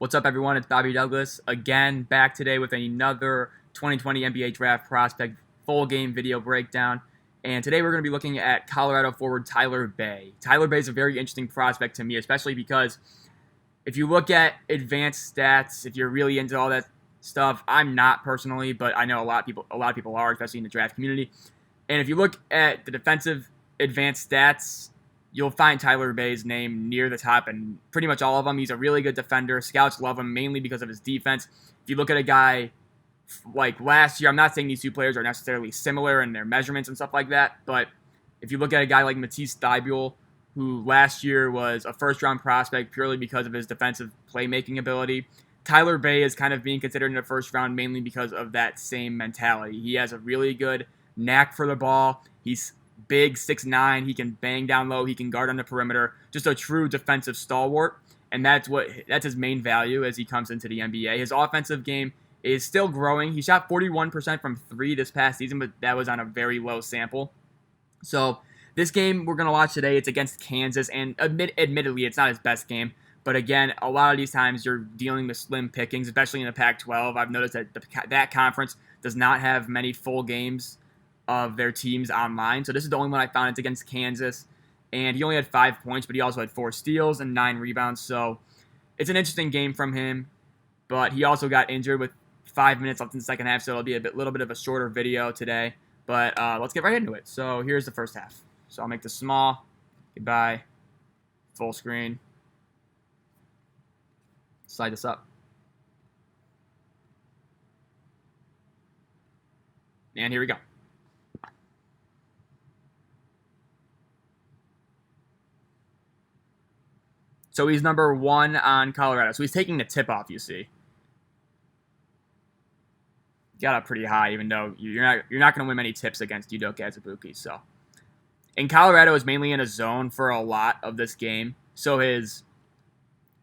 What's up, everyone? It's Bobby Douglas again, back today with another 2020 NBA Draft Prospect full game video breakdown. And today we're going to be looking at Colorado forward Tyler Bey. Tyler Bey is a very interesting prospect to me, especially because if you look at advanced stats, if you're really into all that stuff, I'm not personally, but I know a lot of people are, especially in the draft community. And if you look at the defensive advanced stats, you'll find Tyler Bey's name near the top in pretty much all of them. He's a really good defender. Scouts love him mainly because of his defense. If you look at a guy like last year, I'm not saying these two players are necessarily similar in their measurements and stuff like that, but if you look at a guy like Matisse Thybulle, who last year was a first-round prospect purely because of his defensive playmaking ability, Tyler Bey is kind of being considered in the first round mainly because of that same mentality. He has a really good knack for the ball. He's big, 6'9", he can bang down low, he can guard on the perimeter, just a true defensive stalwart, and that's his main value as he comes into the NBA. His offensive game is still growing. He shot 41% from 3 this past season, but that was on a very low sample. So this game we're going to watch today, it's against Kansas, and admittedly, it's not his best game, but again, a lot of these times you're dealing with slim pickings, especially in the Pac-12. I've noticed that that conference does not have many full games of their teams online. So this is the only one I found. It's against Kansas. And he only had 5 points, but he also had 4 steals and 9 rebounds. So it's an interesting game from him. But he also got injured with 5 minutes left in the second half, so it'll be a little bit of a shorter video today. But let's get right into it. So here's the first half. So I'll make this small. Goodbye. Full screen. Slide this up. And here we go. So he's number 1 on Colorado. So he's taking the tip-off, you see. Got up pretty high, even though you're not going to win many tips against Udoka Azubuike. So, and Colorado is mainly in a zone for a lot of this game. So his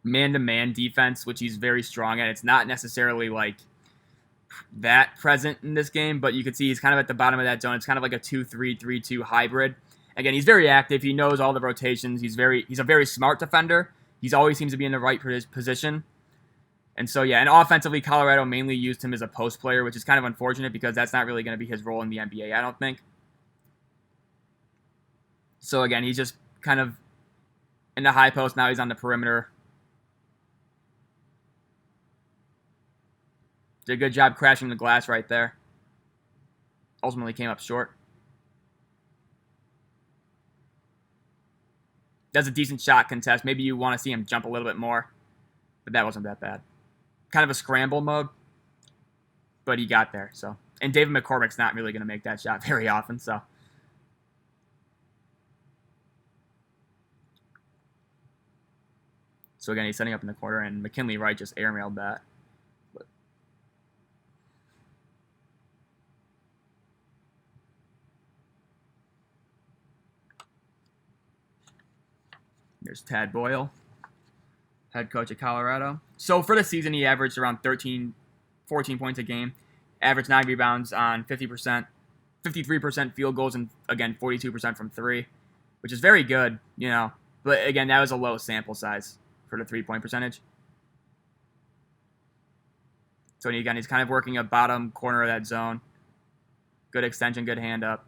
man-to-man defense, which he's very strong at, it's not necessarily like that present in this game, but you can see he's kind of at the bottom of that zone. It's kind of like a 2-3-3-2 hybrid. Again, he's very active. He knows all the rotations. He's a very smart defender. He always seems to be in the right position. And so, yeah, and offensively, Colorado mainly used him as a post player, which is kind of unfortunate because that's not really going to be his role in the NBA, I don't think. So, again, he's just kind of in the high post. Now he's on the perimeter. Did a good job crashing the glass right there. Ultimately came up short. Does a decent shot contest. Maybe you want to see him jump a little bit more, but that wasn't that bad. Kind of a scramble mode, but he got there. So, and David McCormick's not really going to make that shot very often. So, again, he's setting up in the corner, and McKinley Wright just airmailed that. There's Tad Boyle, head coach of Colorado. So for the season, he averaged around 14 points a game, averaged 9 rebounds on 50%, 53% field goals, and again, 42% from 3, which is very good, you know. But again, that was a low sample size for the 3-point percentage. So again, he's kind of working a bottom corner of that zone. Good extension, good hand up.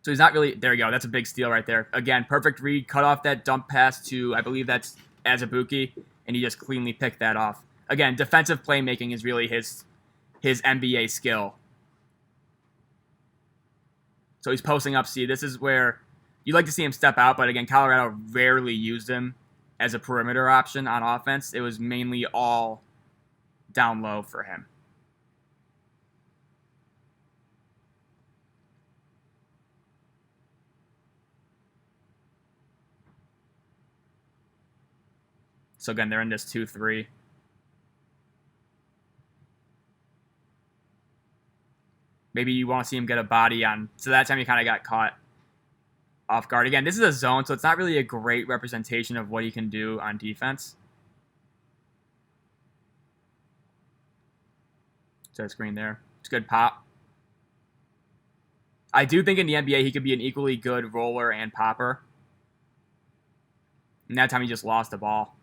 So he's not really, there you go, that's a big steal right there. Again, perfect read, cut off that dump pass to, I believe that's Azubuike, and he just cleanly picked that off. Again, defensive playmaking is really his NBA skill. So he's posting up, see, this is where you'd like to see him step out, but again, Colorado rarely used him as a perimeter option on offense. It was mainly all down low for him. So again, they're in this 2-3. Maybe you want to see him get a body on. So that time he kind of got caught off guard. Again, this is a zone, so it's not really a great representation of what he can do on defense. So screen there. It's good pop. I do think in the NBA he could be an equally good roller and popper. And that time he just lost the ball.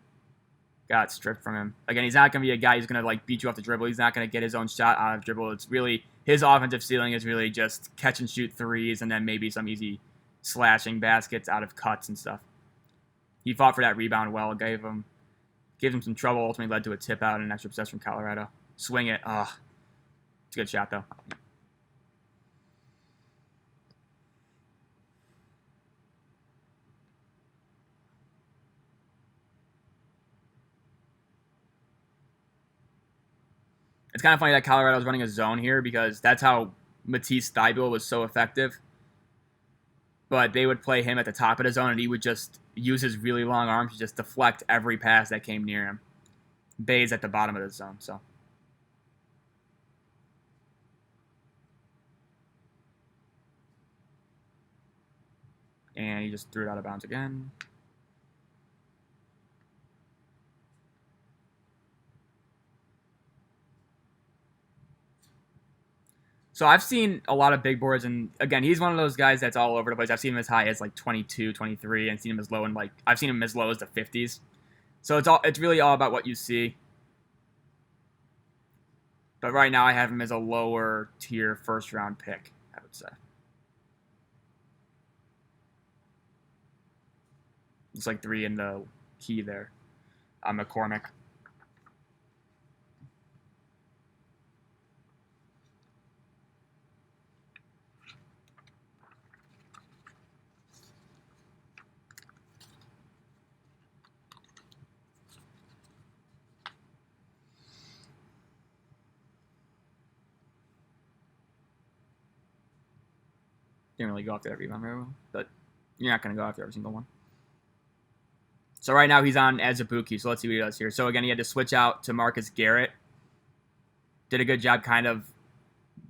got stripped from him. Again, he's not going to be a guy who's going to like beat you off the dribble. He's not going to get his own shot out of dribble. It's really his offensive ceiling is really just catch and shoot threes and then maybe some easy slashing baskets out of cuts and stuff. He fought for that rebound well, gave him some trouble, ultimately led to a tip out and an extra possession from Colorado. Swing it. It's a good shot though. It's kind of funny that Colorado's running a zone here because that's how Matisse Thybulle was so effective. But they would play him at the top of the zone, and he would just use his really long arms to just deflect every pass that came near him. Bay's at the bottom of the zone, so. And he just threw it out of bounds again. So I've seen a lot of big boards, and again, he's one of those guys that's all over the place. I've seen him as high as like 22, 23, and seen him as low in I've seen him as low as the 50s. So it's really all about what you see. But right now I have him as a lower tier first round pick, I would say. It's like 3 in the key there. McCormick. Didn't really go after that rebound very well, but you're not going to go after every single one. So right now he's on Azubuike, so let's see what he does here. So again, he had to switch out to Marcus Garrett. Did a good job kind of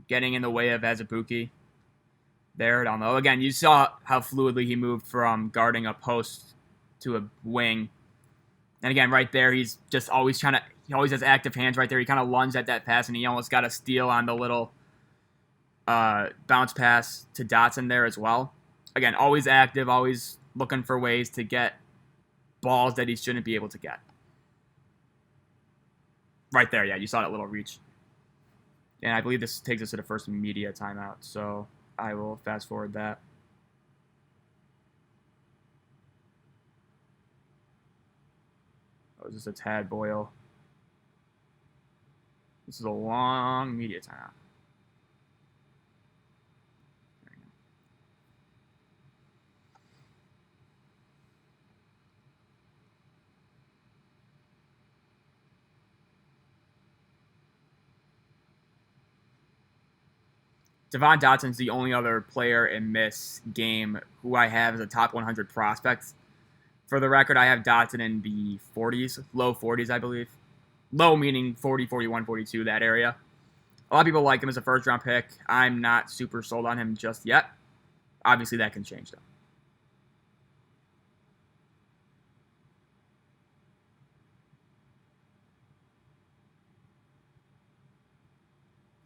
getting in the way of Azubuike there. I don't know. Again, you saw how fluidly he moved from guarding a post to a wing. And again, right there, he's just always he always has active hands right there. He kind of lunged at that pass, and he almost got a steal on the little bounce pass to Dotson there as well. Again, always active, always looking for ways to get balls that he shouldn't be able to get. Right there, yeah, you saw that little reach. And I believe this takes us to the first media timeout, so I will fast forward that. Oh, is this a Tad Boyle? This is a long media timeout. Devon Dotson's the only other player in this game who I have as a top 100 prospect. For the record, I have Dotson in the 40s, low 40s, I believe. Low meaning 40, 41, 42, that area. A lot of people like him as a first-round pick. I'm not super sold on him just yet. Obviously, that can change, though.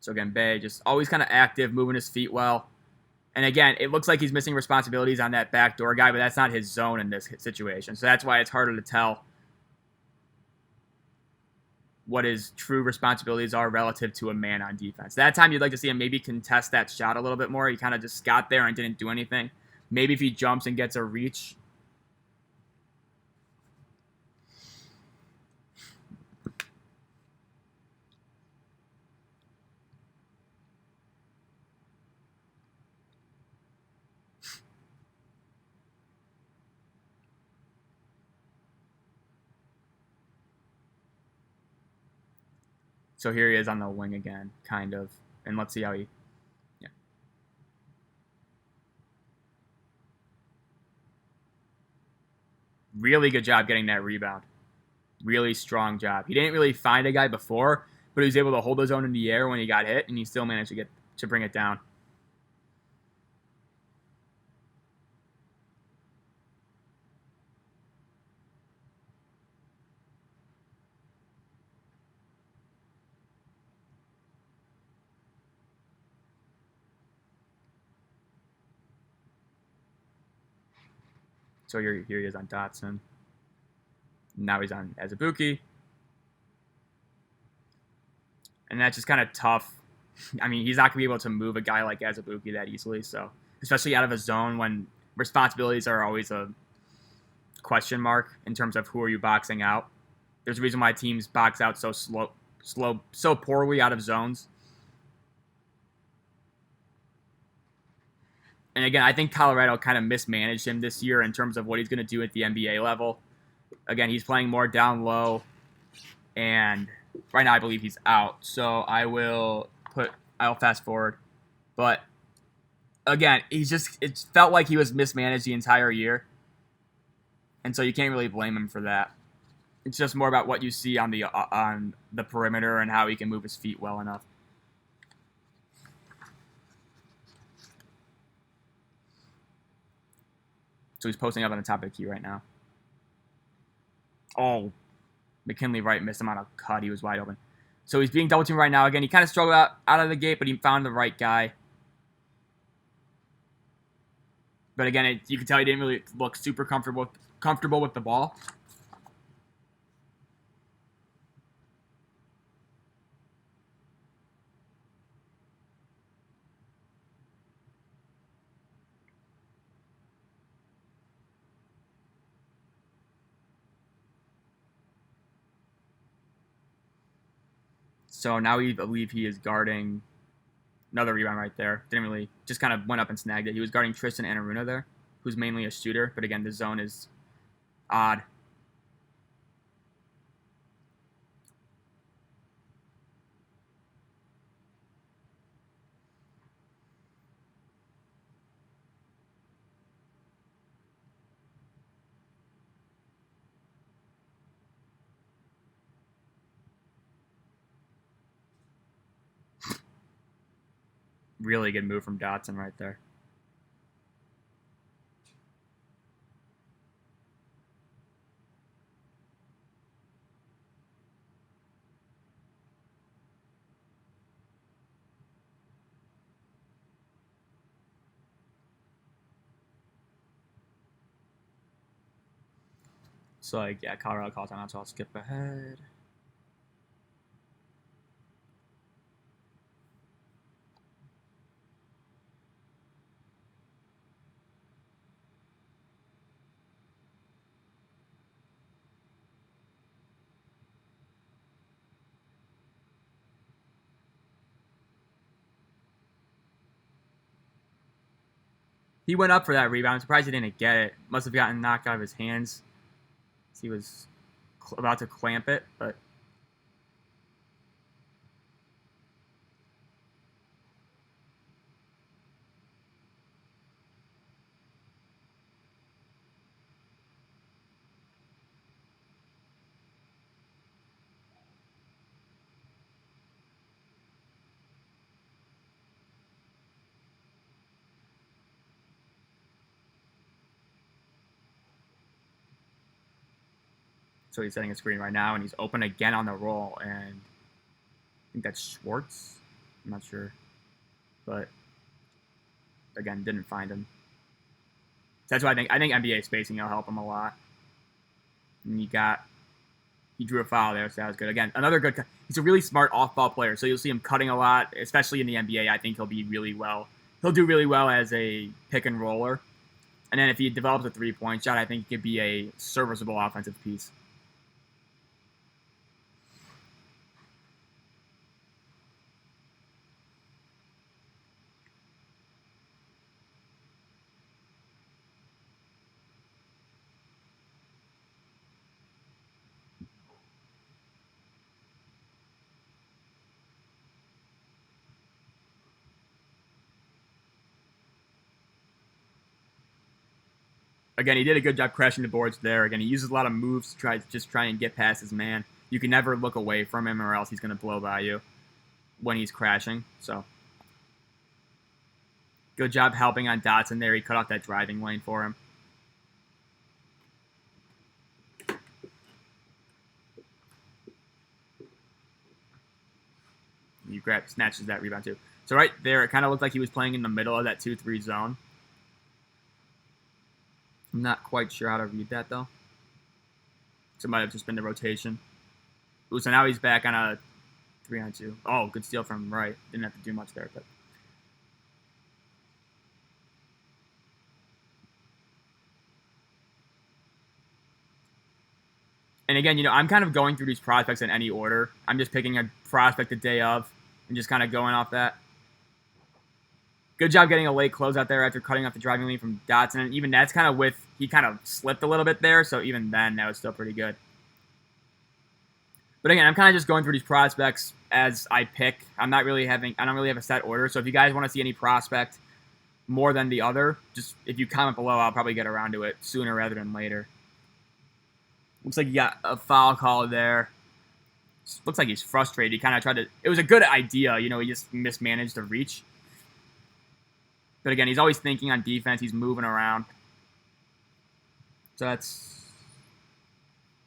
So again, Bey just always kind of active, moving his feet well. And again, it looks like he's missing responsibilities on that backdoor guy, but that's not his zone in this situation. So that's why it's harder to tell what his true responsibilities are relative to a man on defense. That time you'd like to see him maybe contest that shot a little bit more. He kind of just got there and didn't do anything. Maybe if he jumps and gets a reach. So here he is on the wing again, kind of. And let's see how he... Yeah. Really good job getting that rebound. Really strong job. He didn't really find a guy before, but he was able to hold his own in the air when he got hit, and he still managed to bring it down. So here he is on Dotson. Now he's on Azubuike. and that's just kind of tough. I mean, he's not going to be able to move a guy like Azubuike that easily, so especially out of a zone when responsibilities are always a question mark in terms of who are you boxing out. There's a reason why teams box out so so poorly out of zones. And again, I think Colorado kind of mismanaged him this year in terms of what he's going to do at the NBA level. Again, he's playing more down low, and right now I believe he's out. So I'll fast forward. But again, it felt like he was mismanaged the entire year. And so you can't really blame him for that. It's just more about what you see on the perimeter and how he can move his feet well enough. So he's posting up on the top of the key right now. Oh, McKinley Wright missed him on a cut. He was wide open. So he's being double teamed right now. Again, he kind of struggled out of the gate, but he found the right guy. But again, you can tell he didn't really look super comfortable with the ball. So now we believe he is guarding another rebound right there. Didn't really, just kind of went up and snagged it. He was guarding Tristan Anaruna there, who's mainly a shooter. But again, the zone is odd. Really good move from Dotson right there. So, yeah, Colorado calls timeout, so I'll skip ahead. He went up for that rebound. I'm surprised he didn't get it. Must have gotten knocked out of his hands. He was about to clamp it, but so he's setting a screen right now, and he's open again on the roll, and I think that's Schwartz. I'm not sure, but again, didn't find him. So that's why I think NBA spacing will help him a lot. And he drew a foul there, so that was good. Again, another good. He's a really smart off-ball player, so you'll see him cutting a lot, especially in the NBA. I think he'll do really well as a pick and roller. And then if he develops a three-point shot, I think he could be a serviceable offensive piece. Again, he did a good job crashing the boards there. Again, he uses a lot of moves to try and get past his man. You can never look away from him, or else he's going to blow by you when he's crashing. So, good job helping on Dotson there. He cut off that driving lane for him. He snatches that rebound too. So right there, it kind of looked like he was playing in the middle of that 2-3 zone. I'm not quite sure how to read that, though. So it might have just been the rotation. Ooh, so now he's back on a 3-on-2. Oh, good steal from Wright. Didn't have to do much there, but. And again, I'm kind of going through these prospects in any order. I'm just picking a prospect the day of and just kind of going off that. Good job getting a late close out there after cutting off the driving lane from Dotson. And even that's kind of he kind of slipped a little bit there, so even then, that was still pretty good. But again, I'm kind of just going through these prospects as I pick. I don't really have a set order. So if you guys want to see any prospect more than the other, just if you comment below, I'll probably get around to it sooner rather than later. Looks like you got a foul call there. Looks like he's frustrated. He kind of tried to. It was a good idea, he just mismanaged the reach. But again, he's always thinking on defense. He's moving around. So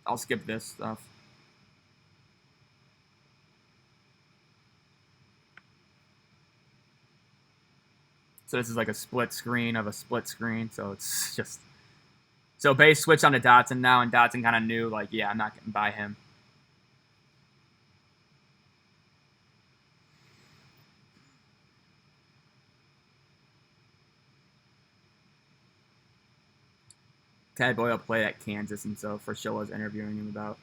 I'll skip this stuff. So this is like a split screen of a split screen. So it's just. So Bey switched on to Dotson now, and Dotson kind of knew, like, yeah, I'm not getting by him. Tad Boyle played at Kansas, and so Frashilla's interviewing him about.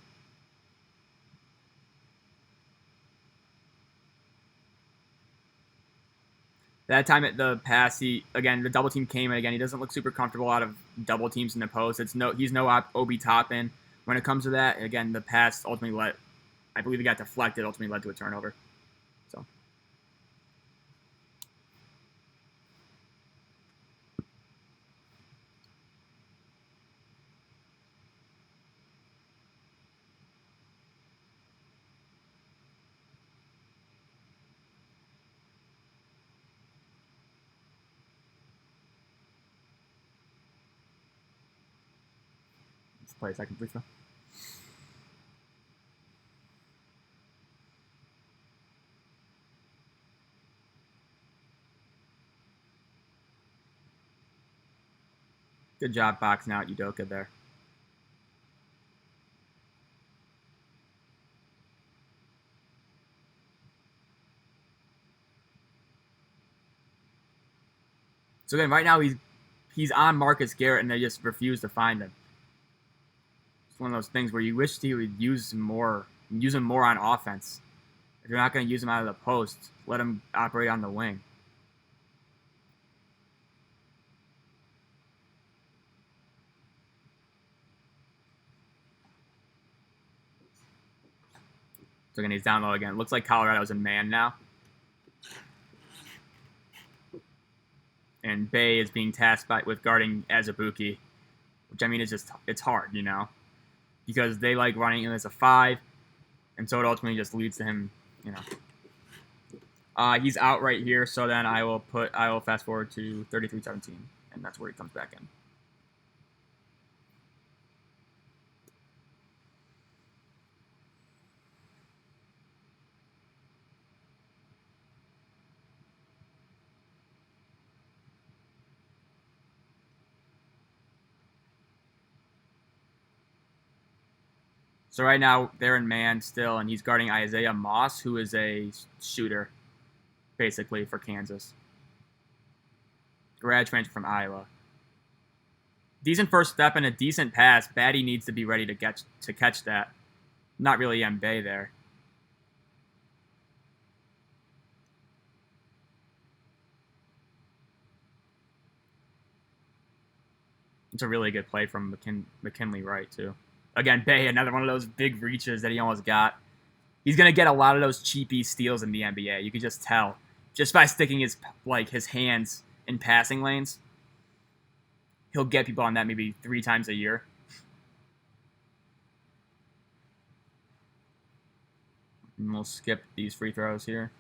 That time at the pass, the double team came, and again, he doesn't look super comfortable out of double teams in the post. He's no Obi Toppin when it comes to that. Again, the pass ultimately I believe it got deflected, ultimately led to a turnover. So. Let's play a second free throw. Good job boxing out Udoka there. So again, right now he's on Marcus Garrett, and they just refuse to find him. It's one of those things where you wish he would use him more on offense. If you're not going to use him out of the post, let him operate on the wing. So again, he's down low again. Looks like Colorado's in man now. And Bey is being tasked with guarding Azubuike, which, I mean, it's hard, because they like running him as a 5, and so it ultimately just leads to him, He's out right here, so then I will fast forward to 33-17, and that's where he comes back in. So right now, they're in man still, and he's guarding Isaiah Moss, who is a shooter, basically, for Kansas. Grad transfer from Iowa. Decent first step and a decent pass. Batty needs to be ready to catch that. Not really Bey there. It's a really good play from McKinley Wright, too. Again, Bey, another one of those big reaches that he almost got. He's going to get a lot of those cheapy steals in the NBA. You can just tell. Just by sticking his hands in passing lanes. He'll get people on that maybe 3 times a year. And we'll skip these free throws here.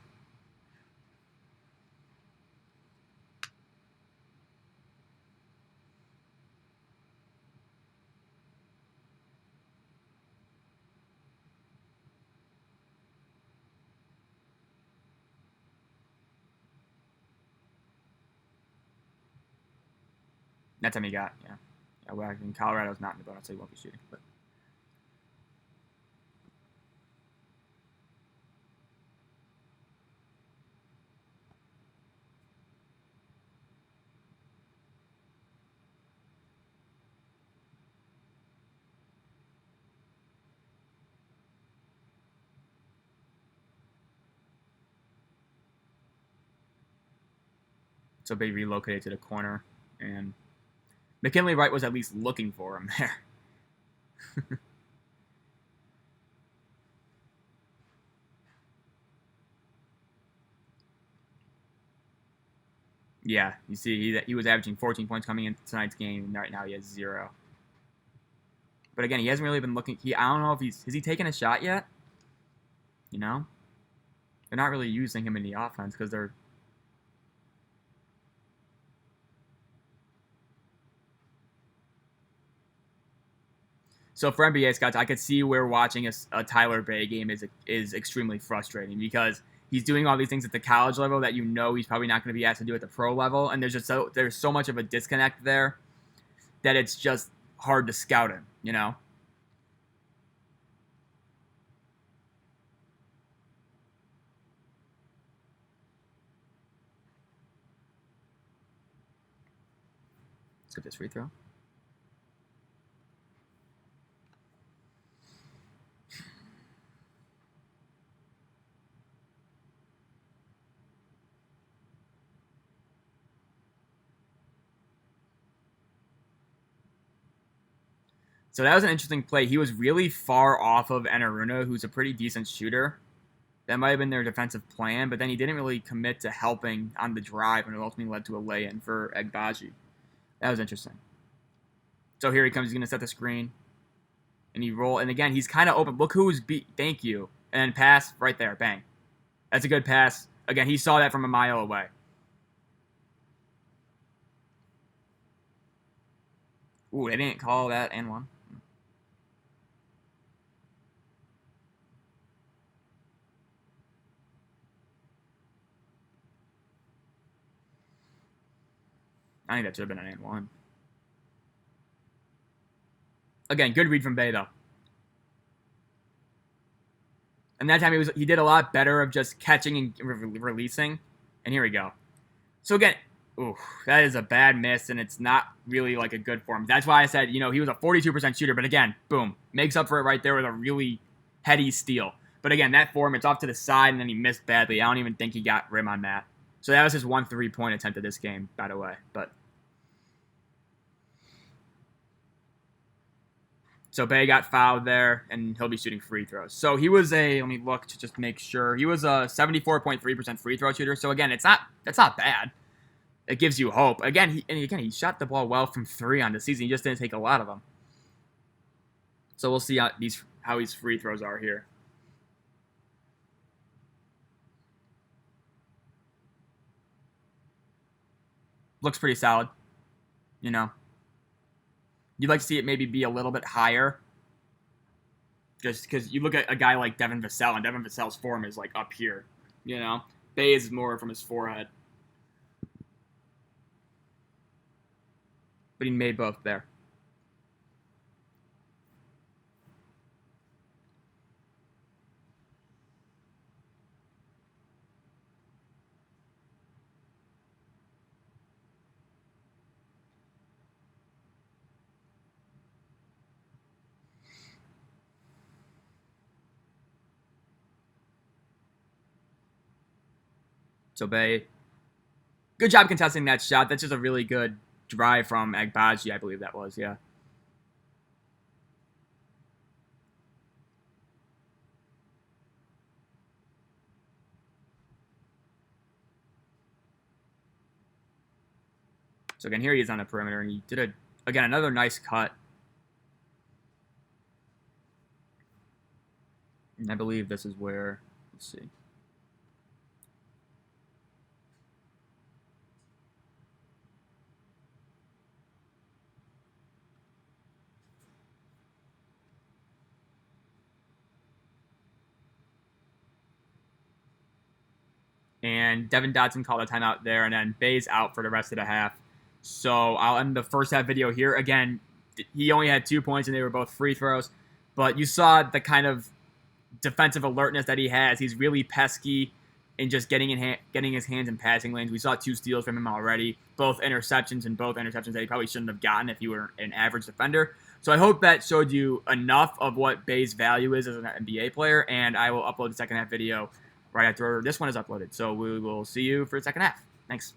That time he got, yeah. Well, in Colorado's not in the bonus, so he won't be shooting. But So Bey relocated to the corner, and McKinley Wright was at least looking for him there. Yeah, you see, he was averaging 14 points coming into tonight's game, and right now he has 0. But again, he hasn't really been looking. I don't know if has he taken a shot yet? You know, they're not really using him in the offense because they're. So for NBA scouts, I could see where watching a Tyler Bey game is extremely frustrating because he's doing all these things at the college level that he's probably not going to be asked to do at the pro level, and there's so much of a disconnect there that it's just hard to scout him. You know. Let's get this free throw. So that was an interesting play. He was really far off of Enaruna, who's a pretty decent shooter. That might have been their defensive plan, but then he didn't really commit to helping on the drive, and it ultimately led to a lay-in for Agbaji. That was interesting. So here he comes. He's going to set the screen, and and again, he's kind of open. Look who's beat. Thank you. And then pass right there. Bang. That's a good pass. Again, he saw that from a mile away. Ooh, they didn't call that and one. I think that should have been an and one. Again, good read from Bey, though. And that time he did a lot better of just catching and releasing. And here we go. So again, ooh, that is a bad miss, and it's not really like a good form. That's why I said, he was a 42% shooter, but again, boom, makes up for it right there with a really heady steal. But again, that form, it's off to the side, and then he missed badly. I don't even think he got rim on that. So that was his 1 3-point attempt of this game, by the way. But so Bey got fouled there, and he'll be shooting free throws. So he was let me look to just make sure. He was a 74.3% free throw shooter. So again, that's not bad. It gives you hope. Again, he shot the ball well from 3 on the season. He just didn't take a lot of them. So we'll see how his free throws are here. Looks pretty solid. You'd like to see it maybe be a little bit higher. Just because you look at a guy like Devin Vassell, and Devin Vassell's form is like up here. Bey is more from his forehead. But he made both there. So Bey, good job contesting that shot. That's just a really good drive from Agbaji, I believe that was, yeah. So again, here he is on the perimeter, and he did another nice cut. And I believe this is where, let's see. And Devin Dotson called a timeout there, and then Bey's out for the rest of the half. So I'll end the first half video here. Again, he only had 2 points, and they were both free throws. But you saw the kind of defensive alertness that he has. He's really pesky in just getting his hands in passing lanes. We saw 2 steals from him already, both interceptions that he probably shouldn't have gotten if he were an average defender. So I hope that showed you enough of what Bey's value is as an NBA player, and I will upload the second half video right after this one is uploaded. So we will see you for the second half. Thanks.